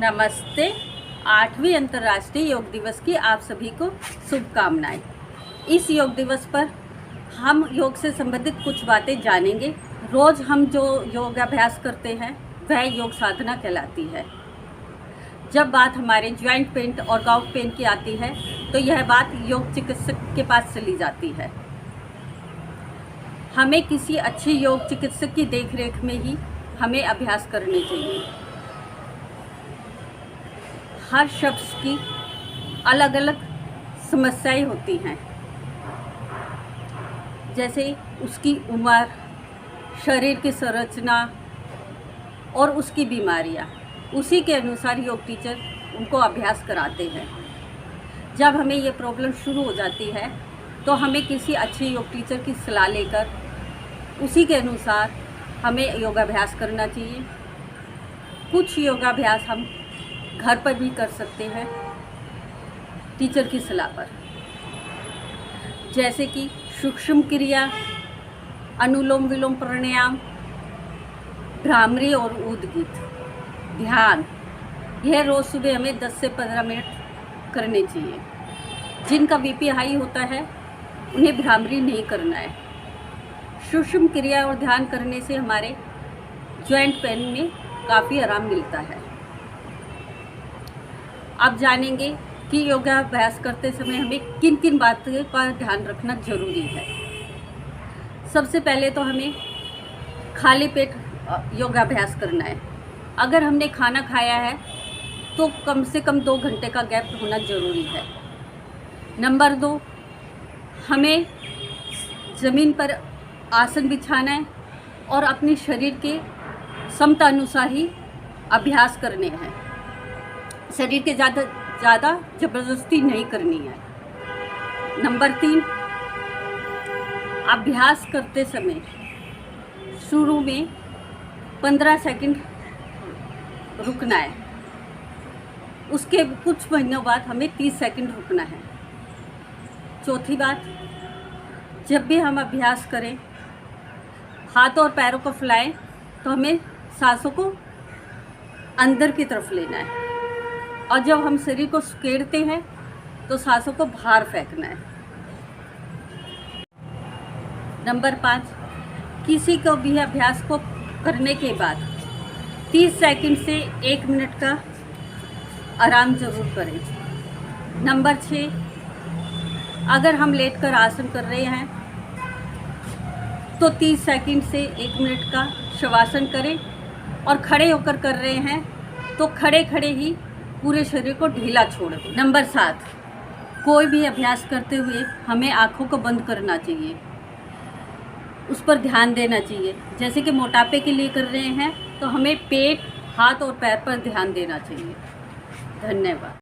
नमस्ते। 8वीं अंतर्राष्ट्रीय योग दिवस की आप सभी को शुभकामनाएं। इस योग दिवस पर हम योग से संबंधित कुछ बातें जानेंगे। रोज़ हम जो योगाभ्यास करते हैं वह योग साधना कहलाती है। जब बात हमारे ज्वाइंट पेन और गाउट पेन की आती है तो यह बात योग चिकित्सक के पास चली जाती है। हमें किसी अच्छे योग चिकित्सक की देखरेख में ही हमें अभ्यास करने चाहिए। हर शख्स की अलग अलग समस्याएं होती हैं, जैसे उसकी उम्र, शरीर की संरचना और उसकी बीमारियां। उसी के अनुसार योग टीचर उनको अभ्यास कराते हैं। जब हमें ये प्रॉब्लम शुरू हो जाती है तो हमें किसी अच्छे योग टीचर की सलाह लेकर उसी के अनुसार हमें योगाभ्यास करना चाहिए। कुछ योगाभ्यास हम घर पर भी कर सकते हैं टीचर की सलाह पर, जैसे कि सूक्ष्म क्रिया, अनुलोम विलोम प्राणायाम, भ्रामरी और उद्गीत, ध्यान। यह रोज़ सुबह हमें 10 से 15 मिनट करने चाहिए। जिनका बीपी हाई होता है उन्हें भ्रामरी नहीं करना है। सूक्ष्म क्रिया और ध्यान करने से हमारे जॉइंट पेन में काफ़ी आराम मिलता है। अब जानेंगे कि योगाभ्यास करते समय हमें किन किन बातों का ध्यान रखना जरूरी है। सबसे पहले तो हमें खाली पेट योगाभ्यास करना है। अगर हमने खाना खाया है तो कम से कम 2 घंटे का गैप होना ज़रूरी है। नंबर 2, हमें ज़मीन पर आसन बिछाना है और अपने शरीर के क्षमता अनुसार ही अभ्यास करने हैं। शरीर के ज़्यादा ज़बरदस्ती नहीं करनी है। नंबर 3, अभ्यास करते समय शुरू में 15 सेकंड रुकना है। उसके कुछ महीनों बाद हमें 30 सेकंड रुकना है। चौथी बात, जब भी हम अभ्यास करें हाथों और पैरों को फैलाएं तो हमें सांसों को अंदर की तरफ लेना है, और जब हम शरीर को सुकेड़ते हैं तो सांसों को बाहर फेंकना है। नंबर 5, किसी को भी अभ्यास को करने के बाद 30 सेकंड से 1 मिनट का आराम जरूर करें। नंबर 6, अगर हम लेटकर आसन कर रहे हैं तो 30 सेकंड से 1 मिनट का शवासन करें, और खड़े होकर कर रहे हैं तो खड़े खड़े ही पूरे शरीर को ढीला छोड़ दें। नंबर 7, कोई भी अभ्यास करते हुए हमें आँखों को बंद करना चाहिए, उस पर ध्यान देना चाहिए। जैसे कि मोटापे के लिए कर रहे हैं तो हमें पेट, हाथ और पैर पर ध्यान देना चाहिए। धन्यवाद।